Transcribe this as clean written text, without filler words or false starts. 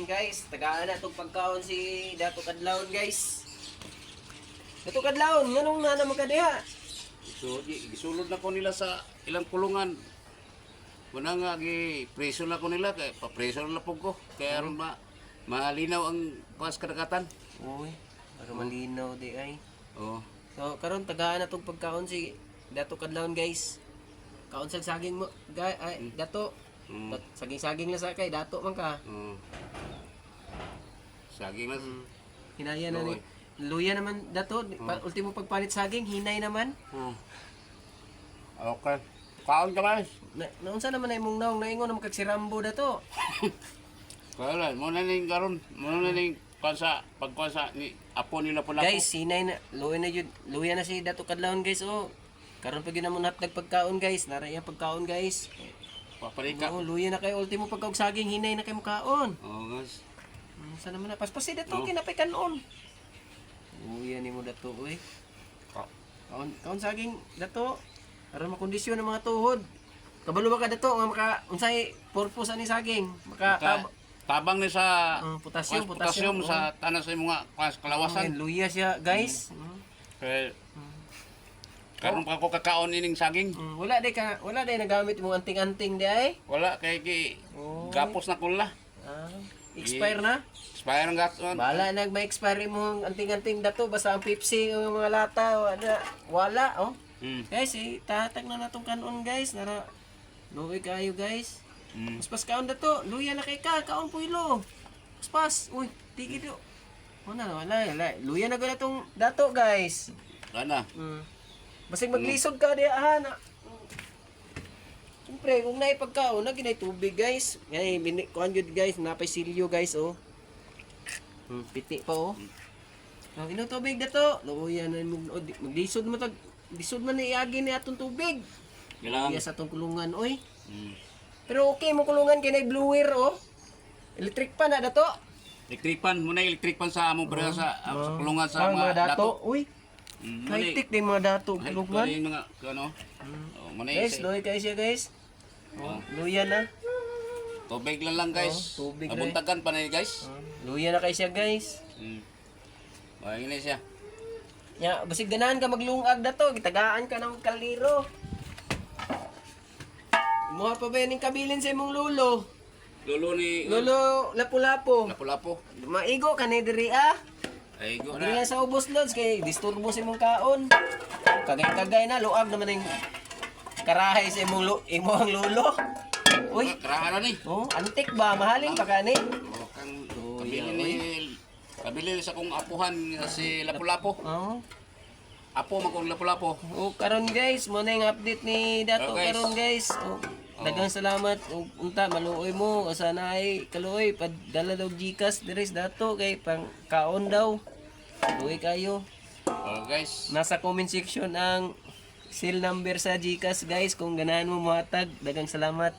guys. Tagaan na itong pagkaon si Dato Kadlawon guys. Dato Kadlawon, nganong na naman ka diha? So, gisulod na ko nila sa ilang kulungan. Muna nga, preso na ko nila, kaya papreso na po ko. Kaya aron malinaw ang pas kadagatan. Uy, para malinaw di ay. Oo. So, karon tagaan na itong pagkaon si Dato Kadlawon guys. Kaon sa saging mo, ay, Dato. Saging-saging na sa kay Dato man ka. Saging na. Hinaya na ni. Luya naman Dato, ultimo pagpalit saging, hinay naman. Okay. Kaon ka guys. Naunsa naman ay mong naong naingon na si Rambo Dato. Kaya muna na yung garon. Muna na yung pagkwasa ni apo nila pula ko. Guys, hinay na, luya na si Dato Kadlawon guys, oh. Karon pag yun naman hatag pagkaon guys, naray ang pagkaon guys. Paparika. Oo, luya na kayo, ultimo pagkaog saging, hinay na kayo makaon. Oo guys. Saan naman na, paspas si Dato, kinapay kanon. Luya ni mo Dato, uy. Kaon saging, Dato. Para makondisyon ang mga tuhod. Kabalo ba ka Dato, nga maka, unsay purpose ani saging? Tabang ni sa potassium sa tanan sa mga kalawasan. Luya siya, guys. Kaya karon pa ko kakaon ining saging. Wala day nagamit mo anting-anting di ay. Wala kay gapos na kula. Expire na. Expire ang gato. Bala nag-ma-expire mo anting-anting Dato basta ang Pepsi o mga lata wala oh. Guys, tatag na natong kanon guys, nara luoy kayo guys. Paspas kaon Dato, luya na kay ka, kaon puilo. Paspas, uy, tigid yo. Wala, luya na gud atong Dato guys. Ana. Basig maglisod ka diha na. Siyempre, kung naay pagkaon, na ginay tubig guys. Ngay kuan jud guys, napay silyo guys oh. Piti pa oh. Inom tubig Dato. Luya na maglisod mo tag lisod man ni iagi ni atong tubig. Kailangan sa atong kulungan oy. Pero okay mo kulungan kay nay blower oh. Electric pan na Dato. Electric pan, muna electric pan sa among bra sa kulungan sa mga dato. Uy. High-tech din mga Dato kulungan. Ay, mga ano. Guys, luya kayo siya guys. Luya na. Tubig lang guys. Tubig Abuntagan pa na guys. Luya na kayo siya guys. Ay, ini siya. Ya, basig ganahan ka maglungag Dato, gitagaan ka ng kaliro. Mo pa ba ning kabilin sa imong lolo? Lolo lapu-lapu. Lapu-lapu. Maigo ka ni diri ah. Ay, go Diri na. sa ubos lods kay disturbo sa imong kaon. Kagay-kagay na luag naman ning karahay sa imong lolo. Uy, Karahan na ni. oh, antik ba mahaling pa kani? Kabili sa kong apuhan si Lapu-Lapu. Oh. Apo man kong Lapu-Lapu. Oh, karon guys, mo na yung update ni Dato karon guys. Oh, daghang salamat. Unta maluoy mo sana ay kaluoy padala daw Gcash diri sa Dato kay pang kaon daw. Luoy kayo. Guys. Nasa comment section ang seal number sa Gcash guys kung ganahan mo mohatag. Daghang salamat.